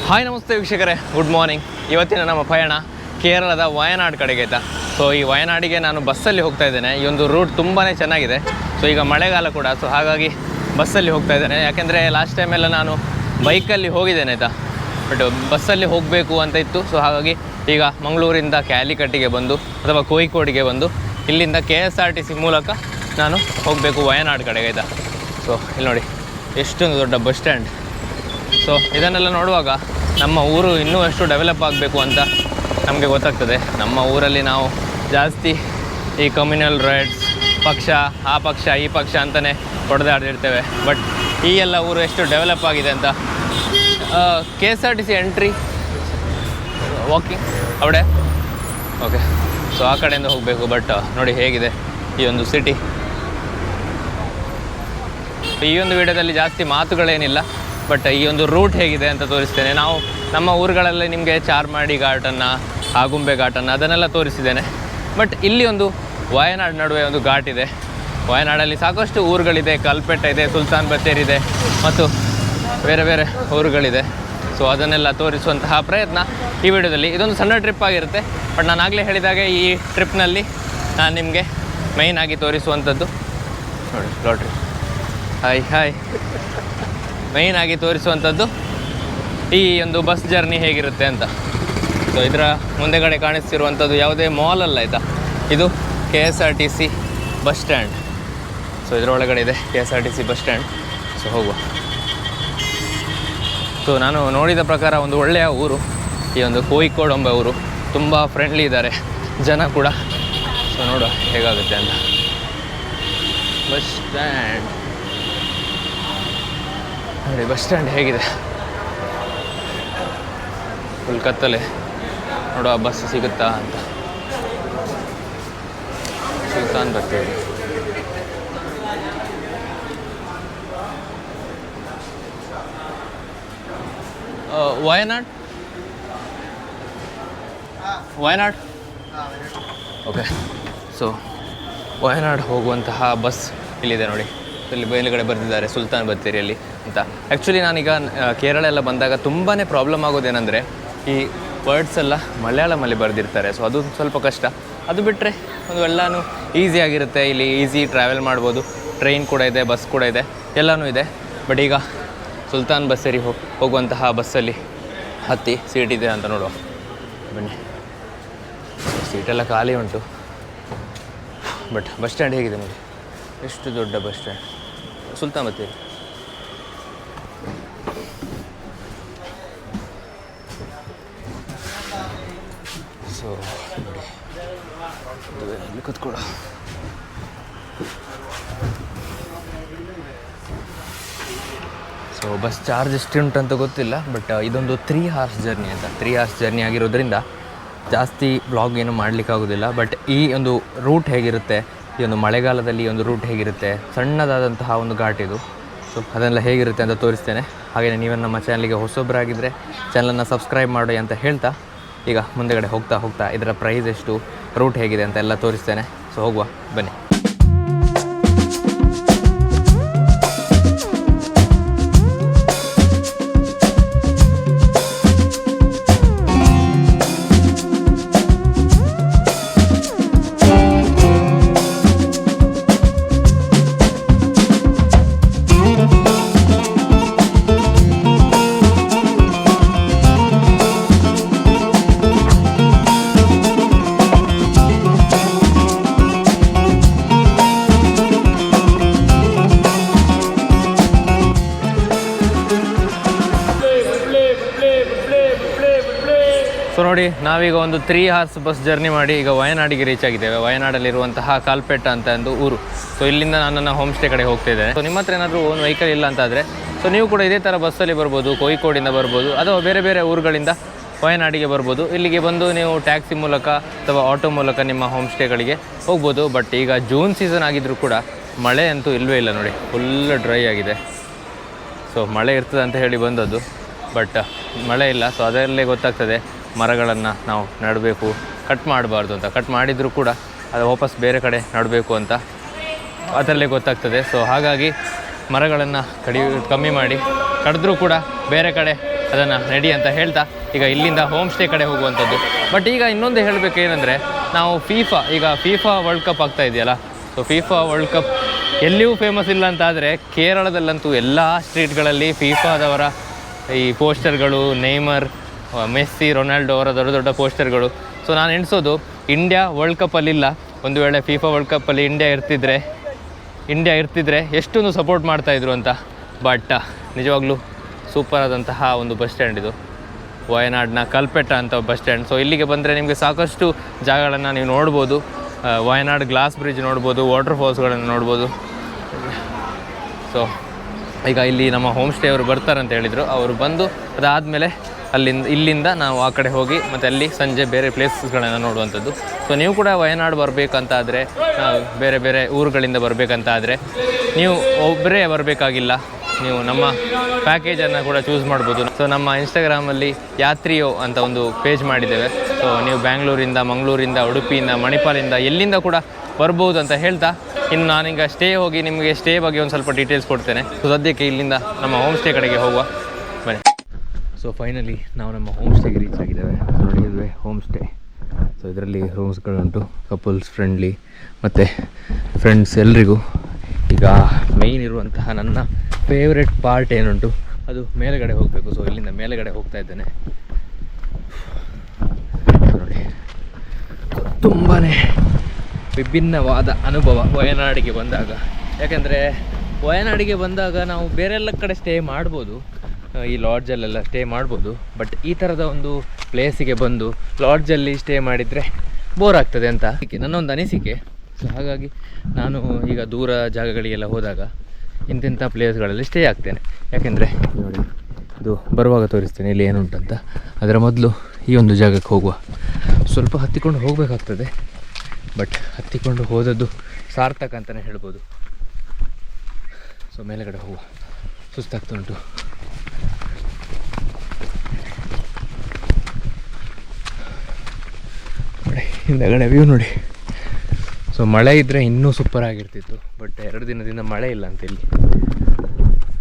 Hi ನಮಸ್ತೆ ವೀಕ್ಷಕರೇ, good morning. ಇವತ್ತಿನ ನಮ್ಮ ಪಯಣ ಕೇರಳದ ವಯನಾಡ್ ಕಡೆಗೆ ಆಯಿತಾ. ಸೊ ಈ ವಯನಾಡಿಗೆ ನಾನು ಬಸ್ಸಲ್ಲಿ ಹೋಗ್ತಾ ಇದ್ದೇನೆ. ಈ ಒಂದು ರೂಟ್ ತುಂಬಾ ಚೆನ್ನಾಗಿದೆ. ಸೊ ಈಗ ಮಳೆಗಾಲ ಕೂಡ, ಸೊ ಹಾಗಾಗಿ ಬಸ್ಸಲ್ಲಿ ಹೋಗ್ತಾ ಇದ್ದೇನೆ. ಯಾಕೆಂದರೆ ಲಾಸ್ಟ್ ಟೈಮೆಲ್ಲ ನಾನು ಬೈಕಲ್ಲಿ ಹೋಗಿದ್ದೇನೆ ಆಯಿತಾ, ಬಟ್ ಬಸ್ಸಲ್ಲಿ ಹೋಗಬೇಕು ಅಂತ ಇತ್ತು. ಸೊ ಹಾಗಾಗಿ ಈಗ ಮಂಗಳೂರಿಂದ ಕ್ಯಾಲಿಕಟ್ಟಿಗೆ ಬಂದು ಅಥವಾ ಕೋಯಿಕೋಡಿಗೆ ಬಂದು ಇಲ್ಲಿಂದ KSRTC ಮೂಲಕ ನಾನು ಹೋಗಬೇಕು ವಯನಾಡ್ ಕಡೆಗೆ ಆಯಿತಾ. ಸೊ ಇಲ್ಲಿ ನೋಡಿ ಎಷ್ಟೊಂದು ದೊಡ್ಡ ಬಸ್ ಸ್ಟ್ಯಾಂಡ್. ಸೊ ಇದನ್ನೆಲ್ಲ ನೋಡುವಾಗ ನಮ್ಮ ಊರು ಇನ್ನೂ ಎಷ್ಟು ಡೆವಲಪ್ ಆಗಬೇಕು ಅಂತ ನಮಗೆ ಗೊತ್ತಾಗ್ತದೆ. ನಮ್ಮ ಊರಲ್ಲಿ ನಾವು ಜಾಸ್ತಿ ಈ ಕಮ್ಯುನಲ್ ರೈಟ್ಸ್, ಪಕ್ಷ ಆ ಪಕ್ಷ ಈ ಪಕ್ಷ ಅಂತಲೇ ಹೊಡೆದಾಡಿರ್ತೇವೆ. ಬಟ್ ಈ ಎಲ್ಲ ಊರು ಎಷ್ಟು ಡೆವಲಪ್ ಆಗಿದೆ ಅಂತ. KSRTC ಎಂಟ್ರಿ ವಾಕಿಂಗ್ ಅವಡೆ ಓಕೆ. ಸೊ ಆ ಕಡೆಯಿಂದ ಹೋಗಬೇಕು. ಬಟ್ ನೋಡಿ ಹೇಗಿದೆ ಈ ಒಂದು ಸಿಟಿ. ಈ ಒಂದು ವಿಡಿಯೋದಲ್ಲಿ ಜಾಸ್ತಿ ಮಾತುಗಳೇನಿಲ್ಲ, ಬಟ್ ಈ ಒಂದು ರೂಟ್ ಹೇಗಿದೆ ಅಂತ ತೋರಿಸ್ತೇನೆ. ನಾವು ನಮ್ಮ ಊರುಗಳಲ್ಲಿ ನಿಮಗೆ ಚಾರ್ಮಾಡಿ ಘಾಟನ್ನು, ಆಗುಂಬೆ ಘಾಟನ್ನು ಅದನ್ನೆಲ್ಲ ತೋರಿಸಿದ್ದೇನೆ. ಬಟ್ ಇಲ್ಲಿ ಒಂದು ವಯನಾಡ್ ನಡುವೆ ಒಂದು ಘಾಟ್ ಇದೆ. ವಯನಾಡಲ್ಲಿ ಸಾಕಷ್ಟು ಊರುಗಳಿದೆ. ಕಲ್ಪೆಟ್ಟ ಇದೆ, ಸುಲ್ತಾನ್ ಬತ್ತೇರಿ ಇದೆ ಮತ್ತು ಬೇರೆ ಬೇರೆ ಊರುಗಳಿದೆ. ಸೊ ಅದನ್ನೆಲ್ಲ ತೋರಿಸುವಂತಹ ಪ್ರಯತ್ನ ಈ ವಿಡಿಯೋದಲ್ಲಿ. ಇದೊಂದು ಸಣ್ಣ ಟ್ರಿಪ್ ಆಗಿರುತ್ತೆ. ಬಟ್ ನಾನು ಆಗಲೇ ಹೇಳಿದಾಗೆ ಈ ಟ್ರಿಪ್ನಲ್ಲಿ ನಾನು ನಿಮಗೆ ಮೇಯ್ನಾಗಿ ತೋರಿಸುವಂಥದ್ದು ನೋಡಿ, ಲಾಟ್ರಿ ಹಾಯ್ ಮೇಯ್ನಾಗಿ ತೋರಿಸುವಂಥದ್ದು ಈ ಒಂದು ಬಸ್ ಜರ್ನಿ ಹೇಗಿರುತ್ತೆ ಅಂತ. ಸೊ ಇದರ ಮುಂದೆಗಡೆ ಕಾಣಿಸ್ತಿರುವಂಥದ್ದು ಯಾವುದೇ ಮಾಲ್ ಅಲ್ಲ ಆಯಿತಾ, ಇದು KSRTC ಬಸ್ ಸ್ಟ್ಯಾಂಡ್. ಸೊ ಇದರೊಳಗಡೆ ಇದೆ KSRTC ಬಸ್ ಸ್ಟ್ಯಾಂಡ್. ಸೊ ಹೋಗುವ. ಸೊ ನಾನು ನೋಡಿದ ಪ್ರಕಾರ ಒಂದು ಒಳ್ಳೆಯ ಊರು ಈ ಒಂದು ಕೋಯಿಕೋಡ್ ಎಂಬ ಊರು. ತುಂಬ ಫ್ರೆಂಡ್ಲಿ ಇದ್ದಾರೆ ಜನ ಕೂಡ. ಸೊ ನೋಡುವ ಹೇಗಾಗುತ್ತೆ ಅಂತ. ಬಸ್ ಸ್ಟ್ಯಾಂಡ್ ನೋಡಿ, ಬಸ್ ಸ್ಟ್ಯಾಂಡ್ ಹೇಗಿದೆ, ಫುಲ್ ಕತ್ತಲೆ. ನೋಡುವ ಬಸ್ ಸಿಗುತ್ತಾ ಅಂತ. ಸುಲ್ತಾನ್ ಬತ್ತೇರಿ, ವಯನಾಡ್ ಓಕೆ. ಸೊ ವಯನಾಡ್ ಹೋಗುವಂತಹ ಬಸ್ ಇಲ್ಲಿದೆ ನೋಡಿ. ಇಲ್ಲಿ ಮೇಲುಗಡೆ ಬರೆದಿದ್ದಾರೆ ಸುಲ್ತಾನ್ ಬತ್ತೇರಿಯಲ್ಲಿ ಅಂತ. ಆ್ಯಕ್ಚುಲಿ ನಾನೀಗ ಕೇರಳ ಎಲ್ಲ ಬಂದಾಗ ತುಂಬಾ ಪ್ರಾಬ್ಲಮ್ ಆಗೋದೇನೆಂದರೆ ಈ ವರ್ಡ್ಸ್ ಎಲ್ಲ ಮಲಯಾಳಮಲ್ಲಿ ಬರೆದಿರ್ತಾರೆ. ಸೊ ಅದು ಸ್ವಲ್ಪ ಕಷ್ಟ. ಅದು ಬಿಟ್ಟರೆ ಒಂದು ಎಲ್ಲನೂ ಈಸಿಯಾಗಿರುತ್ತೆ. ಇಲ್ಲಿ ಈಸಿ ಟ್ರಾವೆಲ್ ಮಾಡ್ಬೋದು. ಟ್ರೈನ್ ಕೂಡ ಇದೆ, ಬಸ್ ಕೂಡ ಇದೆ, ಎಲ್ಲನೂ ಇದೆ. ಬಟ್ ಈಗ ಸುಲ್ತಾನ್ ಬತ್ತೇರಿ ಹೋಗುವಂತಹ ಬಸ್ಸಲ್ಲಿ ಹತ್ತಿ ಸೀಟ್ ಇದೆ ಅಂತ ನೋಡುವ. ಬನ್ನಿ. ಸೀಟೆಲ್ಲ ಖಾಲಿ ಉಂಟು. ಬಟ್ ಬಸ್ ಸ್ಟ್ಯಾಂಡ್ ಹೇಗಿದೆ ನೋಡಿ, ಎಷ್ಟು ದೊಡ್ಡ bus stand. Sultan Bathery. So ಇಲ್ಲಿ ಕೂತ್ಕೊಳ್ಳೋ. ಸೊ ಬಸ್ ಚಾರ್ಜ್ ಎಷ್ಟು ಉಂಟು ಅಂತ ಗೊತ್ತಿಲ್ಲ. ಬಟ್ ಇದೊಂದು 3 hours ಜರ್ನಿ ಅಂತ. 3 hours ಜರ್ನಿ ಆಗಿರೋದ್ರಿಂದ ಜಾಸ್ತಿ ಬ್ಲಾಗ್ ಏನು ಮಾಡಲಿಕ್ಕಾಗೋದಿಲ್ಲ. ಬಟ್ ಈ ಒಂದು ರೂಟ್ ಹೇಗಿರುತ್ತೆ, ಈ ಒಂದು ಮಳೆಗಾಲದಲ್ಲಿ ಈ ಒಂದು ರೂಟ್ ಹೇಗಿರುತ್ತೆ, ಸಣ್ಣದಾದಂತಹ ಒಂದು ಘಾಟ್ ಇದು. ಸೊ ಅದನ್ನೆಲ್ಲ ಹೇಗಿರುತ್ತೆ ಅಂತ ತೋರಿಸ್ತೇನೆ. ಹಾಗೆಯೇ ನೀವು ನಮ್ಮ ಚಾನಲ್ಗೆ ಹೊಸೊಬ್ಬರಾಗಿದ್ದರೆ ಚಾನಲನ್ನು ಸಬ್ಸ್ಕ್ರೈಬ್ ಮಾಡಿ ಅಂತ ಹೇಳ್ತಾ ಈಗ ಮುಂದೆಗಡೆ ಹೋಗ್ತಾ ಇದರ ಪ್ರೈಸ್ ಎಷ್ಟು, ರೂಟ್ ಹೇಗಿದೆ ಅಂತ ಎಲ್ಲ ತೋರಿಸ್ತೇನೆ. ಸೊ ಹೋಗುವ ಬನ್ನಿ. ಸೊ ನೋಡಿ, ನಾವೀಗ ಒಂದು 3 hours ಬಸ್ ಜರ್ನಿ ಮಾಡಿ ಈಗ ವಯನಾಡಿಗೆ ರೀಚ್ ಆಗಿದ್ದೇವೆ. ವಯನಾಡಲ್ಲಿರುವಂತಹ ಕಾಲ್ಪೆಟ್ಟ ಅಂತ ಒಂದು ಊರು. ಸೊ ಇಲ್ಲಿಂದ ನನ್ನ ಹೋಮ್ ಸ್ಟೇ ಕಡೆ ಹೋಗ್ತಿದ್ದೇನೆ. ಸೊ ನಿಮ್ಮ ಹತ್ರ ಏನಾದರೂ ಒಂದು ವೆಹಿಕಲ್ ಇಲ್ಲ ಅಂತಾದರೆ ಸೊ ನೀವು ಕೂಡ ಇದೇ ಥರ ಬಸ್ಸಲ್ಲಿ ಬರ್ಬೋದು. ಕೋಯಿಕೋಡಿಂದ ಬರ್ಬೋದು ಅಥವಾ ಬೇರೆ ಬೇರೆ ಊರುಗಳಿಂದ ವಯನಾಡಿಗೆ ಬರ್ಬೋದು. ಇಲ್ಲಿಗೆ ಬಂದು ನೀವು ಟ್ಯಾಕ್ಸಿ ಮೂಲಕ ಅಥವಾ ಆಟೋ ಮೂಲಕ ನಿಮ್ಮ ಹೋಮ್ ಸ್ಟೇಗಳಿಗೆ ಹೋಗ್ಬೋದು. ಬಟ್ ಈಗ ಜೂನ್ ಸೀಸನ್ ಆಗಿದ್ದರೂ ಕೂಡ ಮಳೆ ಅಂತೂ ಇಲ್ಲವೇ ಇಲ್ಲ ನೋಡಿ, ಫುಲ್ ಡ್ರೈ ಆಗಿದೆ. ಸೊ ಮಳೆ ಇರ್ತದೆ ಅಂತ ಹೇಳಿ ಬಂದದ್ದು, ಬಟ್ ಮಳೆ ಇಲ್ಲ. ಸೊ ಅದರಲ್ಲೇ ಗೊತ್ತಾಗ್ತದೆ ಮರಗಳನ್ನು ನಾವು ನೆಡಬೇಕು, ಕಟ್ ಮಾಡಬಾರ್ದು ಅಂತ. ಕಟ್ ಮಾಡಿದರೂ ಕೂಡ ಅದು ವಾಪಸ್ ಬೇರೆ ಕಡೆ ನೆಡಬೇಕು ಅಂತ ಅದರಲ್ಲೇ ಗೊತ್ತಾಗ್ತದೆ. ಸೊ ಹಾಗಾಗಿ ಮರಗಳನ್ನು ಕಮ್ಮಿ ಮಾಡಿ, ಕಡಿದ್ರೂ ಕೂಡ ಬೇರೆ ಕಡೆ ಅದನ್ನು ರೆಡಿ ಅಂತ ಹೇಳ್ತಾ ಈಗ ಇಲ್ಲಿಂದ ಹೋಮ್ ಸ್ಟೇ ಕಡೆ ಹೋಗುವಂಥದ್ದು. ಬಟ್ ಈಗ ಇನ್ನೊಂದು ಹೇಳಬೇಕು ಏನಂದರೆ, ನಾವು ಫೀಫಾ ವರ್ಲ್ಡ್ ಕಪ್ ಆಗ್ತಾ ಇದೆಯಲ್ಲ, ಸೊ ಫೀಫಾ ವರ್ಲ್ಡ್ ಕಪ್ ಎಲ್ಲಿಯೂ ಫೇಮಸ್ ಇಲ್ಲ ಅಂತಾದರೆ ಕೇರಳದಲ್ಲಂತೂ ಎಲ್ಲ ಸ್ಟ್ರೀಟ್ಗಳಲ್ಲಿ ಫೀಫಾದವರ ಈ ಪೋಸ್ಟರ್ಗಳು, ನೇಮರ್, ಮೆಸ್ಸಿ, ರೊನಾಲ್ಡೋ ಅವರ ದೊಡ್ಡ ದೊಡ್ಡ ಪೋಸ್ಟರ್ಗಳು. ಸೊ ನಾನು ಎಣಿಸೋದು ಇಂಡಿಯಾ ವರ್ಲ್ಡ್ ಕಪ್ಪಲ್ಲಿಲ್ಲ, ಒಂದು ವೇಳೆ ಫೀಫಾ ವರ್ಲ್ಡ್ ಕಪ್ಪಲ್ಲಿ ಇಂಡಿಯಾ ಇರ್ತಿದ್ರೆ ಎಷ್ಟೊಂದು ಸಪೋರ್ಟ್ ಮಾಡ್ತಾಯಿದ್ರು ಅಂತ. ಬಟ್ ನಿಜವಾಗ್ಲೂ ಸೂಪರ್ ಆದಂತಹ ಒಂದು ಬಸ್ ಸ್ಟ್ಯಾಂಡ್ ಇದು, ವಯನಾಡ್ನ ಕಲ್ಪೆಟ್ಟ ಅಂತ ಬಸ್ ಸ್ಟ್ಯಾಂಡ್. ಸೊ ಇಲ್ಲಿಗೆ ಬಂದರೆ ನಿಮಗೆ ಸಾಕಷ್ಟು ಜಾಗಗಳನ್ನು ನೀವು ನೋಡ್ಬೋದು. ವಯನಾಡ್ ಗ್ಲಾಸ್ ಬ್ರಿಡ್ಜ್ ನೋಡ್ಬೋದು, ವಾಟರ್ ಫಾಲ್ಸ್ಗಳನ್ನು ನೋಡ್ಬೋದು. ಸೊ ಈಗ ಇಲ್ಲಿ ನಮ್ಮ ಹೋಮ್ ಸ್ಟೇ ಅವರು ಬರ್ತಾರಂತ ಹೇಳಿದರು. ಅವರು ಬಂದು ಅದಾದಮೇಲೆ ಇಲ್ಲಿಂದ ನಾವು ಆ ಕಡೆ ಹೋಗಿ ಮತ್ತು ಅಲ್ಲಿ ಸಂಜೆ ಬೇರೆ ಪ್ಲೇಸಸ್ಗಳನ್ನು ನೋಡುವಂಥದ್ದು. ಸೊ ನೀವು ಕೂಡ ವಯನಾಡ್ ಬರಬೇಕಂತಾದರೆ, ಬೇರೆ ಬೇರೆ ಊರುಗಳಿಂದ ಬರಬೇಕಂತಾದರೆ ನೀವು ಒಬ್ಬರೇ ಬರಬೇಕಾಗಿಲ್ಲ, ನೀವು ನಮ್ಮ ಪ್ಯಾಕೇಜನ್ನು ಕೂಡ ಚೂಸ್ ಮಾಡ್ಬೋದು. ಸೊ ನಮ್ಮ ಇನ್ಸ್ಟಾಗ್ರಾಮಲ್ಲಿ ಯಾತ್ರಿಯೋ ಅಂತ ಒಂದು ಪೇಜ್ ಮಾಡಿದ್ದೇವೆ. ಸೊ ನೀವು ಬ್ಯಾಂಗ್ಳೂರಿಂದ, ಮಂಗಳೂರಿಂದ, ಉಡುಪಿಯಿಂದ, ಮಣಿಪಾಲಿಂದ ಎಲ್ಲಿಂದ ಕೂಡ ಬರ್ಬೋದು ಅಂತ ಹೇಳ್ತಾ, ಇನ್ನು ನಾನೀಗ ಹೋಗಿ ನಿಮಗೆ ಸ್ಟೇ ಬಗ್ಗೆ ಒಂದು ಸ್ವಲ್ಪ ಡೀಟೇಲ್ಸ್ ಕೊಡ್ತೇನೆ. ಸೊ ಸದ್ಯಕ್ಕೆ ಇಲ್ಲಿಂದ ನಮ್ಮ ಹೋಮ್ ಸ್ಟೇ ಕಡೆಗೆ ಹೋಗುವ ಬನ್ನಿ. ಸೊ ಫೈನಲಿ ನಾವು ನಮ್ಮ ಹೋಮ್ ಸ್ಟೇಗೆ ರೀಚ್ ಆಗಿದ್ದೇವೆ. ನೋಡಿದ್ವಿ ಹೋಮ್ ಸ್ಟೇ. ಸೊ ಇದರಲ್ಲಿ ರೂಮ್ಸ್ಗಳುಂಟು, ಕಪಲ್ಸ್ ಫ್ರೆಂಡ್ಲಿ ಮತ್ತು ಫ್ರೆಂಡ್ಸ್ ಎಲ್ರಿಗೂ. ಈಗ ಮೇಯ್ನ್ ಇರುವಂತಹ ನನ್ನ ಫೇವ್ರೆಟ್ ಪಾರ್ಟ್ ಏನುಂಟು ಅದು ಮೇಲುಗಡೆ ಹೋಗಬೇಕು. ಸೊ ಇಲ್ಲಿಂದ ಮೇಲುಗಡೆ ಹೋಗ್ತಾ ಇದ್ದೇನೆ. ನೋಡಿ, ತುಂಬಾ ವಿಭಿನ್ನವಾದ ಅನುಭವ ವಯನಾಡಿಗೆ ಬಂದಾಗ. ಯಾಕೆಂದರೆ ವಯನಾಡಿಗೆ ಬಂದಾಗ ನಾವು ಬೇರೆಲ್ಲ ಕಡೆ ಸ್ಟೇ ಮಾಡ್ಬೋದು, ಈ ಲಾಡ್ಜಲ್ಲೆಲ್ಲ ಸ್ಟೇ ಮಾಡ್ಬೋದು. ಬಟ್ ಈ ಥರದ ಒಂದು ಪ್ಲೇಸಿಗೆ ಬಂದು ಲಾಡ್ಜಲ್ಲಿ ಸ್ಟೇ ಮಾಡಿದರೆ ಬೋರ್ ಆಗ್ತದೆ ಅಂತ ನನ್ನೊಂದು ಅನಿಸಿಕೆ. ಸೊ ಹಾಗಾಗಿ ನಾನು ಈಗ ದೂರ ಜಾಗಗಳಿಗೆಲ್ಲ ಹೋದಾಗ ಇಂತಿಂಥ ಪ್ಲೇಸ್ಗಳಲ್ಲಿ ಸ್ಟೇ ಆಗ್ತೇನೆ. ಯಾಕೆಂದರೆ ನೋಡಿ, ಇದು ಬರುವಾಗ ತೋರಿಸ್ತೇನೆ ಇಲ್ಲಿ ಏನುಂಟಂತ. ಅದರ ಮೊದಲು ಈ ಒಂದು ಜಾಗಕ್ಕೆ ಹೋಗುವ. ಸ್ವಲ್ಪ ಹತ್ತಿಕೊಂಡು ಹೋಗಬೇಕಾಗ್ತದೆ, ಬಟ್ ಹತ್ತಿಕೊಂಡು ಹೋದದ್ದು ಸಾರ್ಥಕ ಅಂತಲೇ ಹೇಳ್ಬೋದು. ಸೊ ಮೇಲೆಗಡೆ ಹೋಗುವ, ಸುಸ್ತಾಗ್ತಾ ಉಂಟು. ನೋಡಿ ಹಿಂದಗಡೆ ವ್ಯೂ ನೋಡಿ. ಸೊ ಮಳೆ ಇದ್ದರೆ ಇನ್ನೂ ಸೂಪರ್ ಆಗಿರ್ತಿತ್ತು, ಬಟ್ 2 ದಿನದಿಂದ ಮಳೆ ಇಲ್ಲ ಅಂತ ಇಲ್ಲಿ.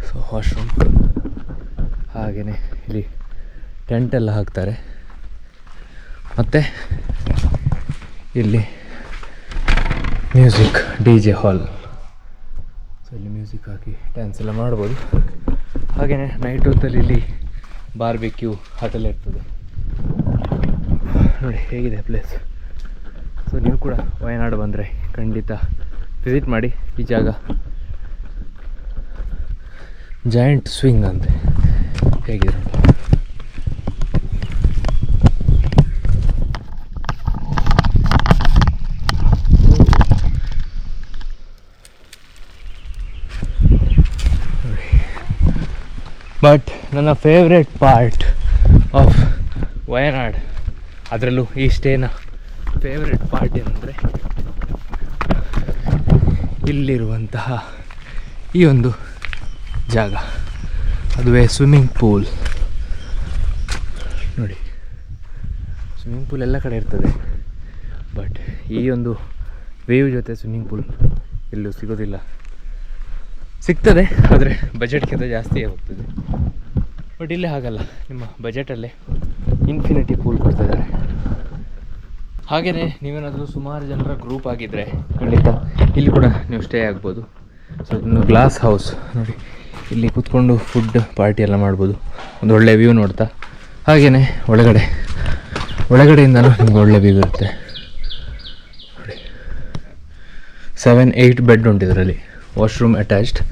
ಸೊ ವಾಶ್ರೂಮ್, ಹಾಗೆಯೇ ಇಲ್ಲಿ ಟೆಂಟೆಲ್ಲ ಹಾಕ್ತಾರೆ. ಮತ್ತು ಇಲ್ಲಿ ಮ್ಯೂಸಿಕ್, DJ ಹಾಲ್. ಸೊ ಇಲ್ಲಿ ಮ್ಯೂಸಿಕ್ ಹಾಕಿ ಡ್ಯಾನ್ಸ್ ಎಲ್ಲ ಮಾಡ್ಬೋದು. ಹಾಗೆಯೇ ನೈಟ್ ಹೊತ್ತಲ್ಲಿ ಇಲ್ಲಿ ಬಾರ್ಬಿಕ್ಯೂ ಅದೆಲ್ಲ ಇರ್ತದೆ. ನೋಡಿ ಹೇಗಿದೆ ಪ್ಲೇಸ್. ಸೊ ನೀವು ಕೂಡ ವಯನಾಡು ಬಂದರೆ ಖಂಡಿತ ವಿಸಿಟ್ ಮಾಡಿ ಈ ಜಾಗ. ಜಾಯಿಂಟ್ ಸ್ವಿಂಗ್ ಅಂತೆ, ಹೇಗಿದೆ ನೋಡಿ. ಬಟ್ ನನ್ನ ಫೇವ್ರೆಟ್ ಪಾರ್ಟ್ ಆಫ್ ವಯನಾಡ್, ಅದರಲ್ಲೂ ಈ ಸ್ಟೇನ ಫೇವ್ರೆಟ್ ಪಾರ್ಟ್ ಏನಂದರೆ ಇಲ್ಲಿರುವಂತಹ ಈ ಒಂದು ಜಾಗ, ಅದುವೇ ಸ್ವಿಮ್ಮಿಂಗ್ ಪೂಲ್. ನೋಡಿ, ಸ್ವಿಮ್ಮಿಂಗ್ ಪೂಲ್ ಎಲ್ಲ ಕಡೆ ಇರ್ತದೆ, ಬಟ್ ಈ ಒಂದು ವೇವ್ ಜೊತೆ ಸ್ವಿಮ್ಮಿಂಗ್ ಪೂಲ್ ಎಲ್ಲೂ ಸಿಗೋದಿಲ್ಲ. ಸಿಗ್ತದೆ, ಆದರೆ ಬಜೆಟ್ಗಿಂತ ಜಾಸ್ತಿಯೇ ಹೋಗ್ತದೆ. ಬಟ್ ಇಲ್ಲಿ ಹಾಗಲ್ಲ, ನಿಮ್ಮ ಬಜೆಟಲ್ಲೇ ಇನ್ಫಿನಿಟಿ ಪೂಲ್ ಕೊಡ್ತಿದ್ದಾರೆ. ಹಾಗೆಯೇ ನೀವೇನಾದರೂ ಸುಮಾರು ಜನರ ಗ್ರೂಪ್ ಆಗಿದ್ದರೆ ಖಂಡಿತ ಇಲ್ಲಿ ಕೂಡ ನೀವು ಸ್ಟೇ ಆಗ್ಬೋದು. ಸೊ ಇನ್ನು ಗ್ಲಾಸ್ ಹೌಸ್ ನೋಡಿ, ಇಲ್ಲಿ ಕೂತ್ಕೊಂಡು ಫುಡ್ ಪಾರ್ಟಿ ಎಲ್ಲ ಮಾಡ್ಬೋದು, ಒಂದು ಒಳ್ಳೆ ವ್ಯೂ ನೋಡ್ತಾ. ಹಾಗೆಯೇ ಒಳಗಡೆಯಿಂದಲೂ ನಿಮ್ಗೆ ಒಳ್ಳೆ ವ್ಯೂ ಇರುತ್ತೆ ನೋಡಿ. 7-8 ಬೆಡ್ ಉಂಟು ಇದರಲ್ಲಿ, ವಾಶ್ರೂಮ್ ಅಟ್ಯಾಚ್ಡ್.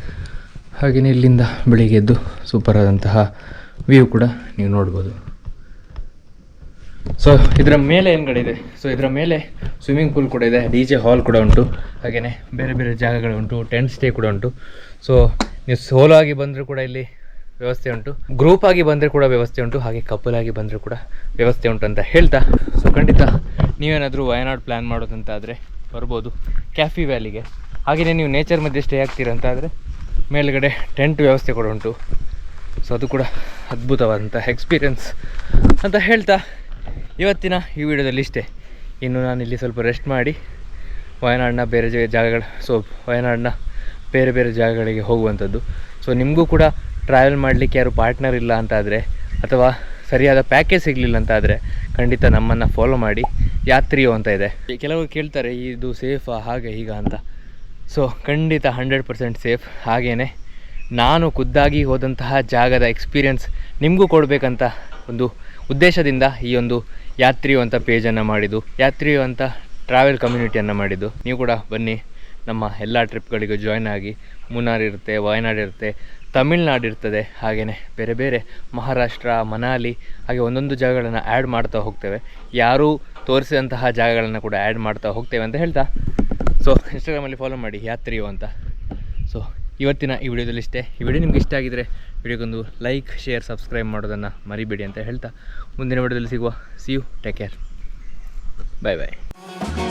ಹಾಗೆಯೇ ಇಲ್ಲಿಂದ ಬೆಳಿಗ್ಗೆ ಎದ್ದು ಸೂಪರ್ ಆದಂತಹ ವ್ಯೂ ಕೂಡ ನೀವು ನೋಡ್ಬೋದು. ಸೊ ಇದರ ಮೇಲೆ ಏನು ಕಡೆ ಇದೆ, ಸೊ ಇದರ ಮೇಲೆ ಸ್ವಿಮ್ಮಿಂಗ್ ಪೂಲ್ ಕೂಡ ಇದೆ, DJ ಹಾಲ್ ಕೂಡ ಉಂಟು, ಹಾಗೆಯೇ ಬೇರೆ ಬೇರೆ ಜಾಗಗಳುಂಟು, ಟೆಂಟ್ ಸ್ಟೇ ಕೂಡ ಉಂಟು. ಸೊ ನೀವು ಸೋಲೋ ಆಗಿ ಬಂದರೂ ಕೂಡ ಇಲ್ಲಿ ವ್ಯವಸ್ಥೆ ಉಂಟು, ಗ್ರೂಪ್ ಆಗಿ ಬಂದರೆ ಕೂಡ ವ್ಯವಸ್ಥೆ ಉಂಟು, ಹಾಗೆ ಕಪಲ್ ಆಗಿ ಬಂದರೂ ಕೂಡ ವ್ಯವಸ್ಥೆ ಉಂಟು ಅಂತ ಹೇಳ್ತಾ, ಸೊ ಖಂಡಿತ ನೀವೇನಾದರೂ ವಯನಾಡ್ ಪ್ಲ್ಯಾನ್ ಮಾಡೋದಂತಾದರೆ ಬರ್ಬೋದು ಕ್ಯಾಫಿ ವ್ಯಾಲಿಗೆ. ಹಾಗೆಯೇ ನೀವು ನೇಚರ್ ಮಧ್ಯೆ ಸ್ಟೇ ಆಗ್ತೀರಂತಾದರೆ ಮೇಲ್ಗಡೆ ಟೆಂಟ್ ವ್ಯವಸ್ಥೆ ಕೂಡ ಉಂಟು. ಸೊ ಅದು ಕೂಡ ಅದ್ಭುತವಾದಂಥ ಎಕ್ಸ್ಪೀರಿಯನ್ಸ್ ಅಂತ ಹೇಳ್ತಾ ಇವತ್ತಿನ ಈ ವಿಡಿಯೋದಲ್ಲಿ ಇಷ್ಟೇ. ಇನ್ನು ನಾನು ಇಲ್ಲಿ ಸ್ವಲ್ಪ ರೆಸ್ಟ್ ಮಾಡಿ ವಯನಾಡಿನ ವಯನಾಡಿನ ಬೇರೆ ಬೇರೆ ಜಾಗಗಳಿಗೆ ಹೋಗುವಂಥದ್ದು. ಸೊ ನಿಮಗೂ ಕೂಡ ಟ್ರಾವೆಲ್ ಮಾಡಲಿಕ್ಕೆ ಯಾರು ಪಾರ್ಟ್ನರ್ ಇಲ್ಲ ಅಂತಾದರೆ ಅಥವಾ ಸರಿಯಾದ ಪ್ಯಾಕೇಜ್ ಸಿಗಲಿಲ್ಲ ಅಂತ ಆದರೆ ಖಂಡಿತ ನಮ್ಮನ್ನು ಫಾಲೋ ಮಾಡಿ. ಯಾತ್ರಿಯೋ ಅಂತ ಇದೆ. ಕೆಲವರು ಕೇಳ್ತಾರೆ ಇದು ಸೇಫಾ ಹಾಗೆ ಹೀಗ ಅಂತ. ಸೊ ಖಂಡಿತ 100% ಸೇಫ್. ಹಾಗೆಯೇ ನಾನು ಖುದ್ದಾಗಿ ಹೋದಂತಹ ಜಾಗದ ಎಕ್ಸ್ಪೀರಿಯನ್ಸ್ ನಿಮಗೂ ಕೊಡಬೇಕಂತ ಒಂದು ಉದ್ದೇಶದಿಂದ ಈ ಒಂದು ಯಾತ್ರಿಯೋ ಅಂತ ಪೇಜನ್ನು ಮಾಡಿದ್ದು, ಯಾತ್ರಿಯೋ ಅಂತ ಟ್ರಾವೆಲ್ ಕಮ್ಯುನಿಟಿಯನ್ನು ಮಾಡಿದ್ದು. ನೀವು ಕೂಡ ಬನ್ನಿ, ನಮ್ಮ ಎಲ್ಲ ಟ್ರಿಪ್ಗಳಿಗೂ ಜಾಯ್ನ್ ಆಗಿ. ಮುನ್ನಾರ್ ಇರುತ್ತೆ, ವಯನಾಡ್ ಇರುತ್ತೆ, ತಮಿಳ್ನಾಡು ಇರ್ತದೆ, ಹಾಗೆಯೇ ಬೇರೆ ಬೇರೆ ಮಹಾರಾಷ್ಟ್ರ, ಮನಾಲಿ, ಹಾಗೆ ಒಂದೊಂದು ಜಾಗಗಳನ್ನು ಆ್ಯಡ್ ಮಾಡ್ತಾ ಹೋಗ್ತೇವೆ. ಯಾರೂ ತೋರಿಸಿದಂತಹ ಜಾಗಗಳನ್ನು ಕೂಡ ಆ್ಯಡ್ ಮಾಡ್ತಾ ಹೋಗ್ತೇವೆ ಅಂತ ಹೇಳ್ತಾ, ಸೊ ಇನ್ಸ್ಟಾಗ್ರಾಮಲ್ಲಿ ಫಾಲೋ ಮಾಡಿ ಯಾತ್ರಿಯೋ ಅಂತ. ಸೊ ಇವತ್ತಿನ ಈ ವಿಡಿಯೋದಲ್ಲಿ ಇಷ್ಟೇ. ಈ ವಿಡಿಯೋ ನಿಮ್ಗೆ ಇಷ್ಟ ಆಗಿದರೆ ವಿಡಿಯೋಗೊಂದು ಲೈಕ್, ಶೇರ್, ಸಬ್ಸ್ಕ್ರೈಬ್ ಮಾಡೋದನ್ನು ಮರಿಬೇಡಿ ಅಂತ ಹೇಳ್ತಾ ಮುಂದಿನ ವಿಡಿಯೋದಲ್ಲಿ ಸಿಗುವ. See you, take care, bye bye.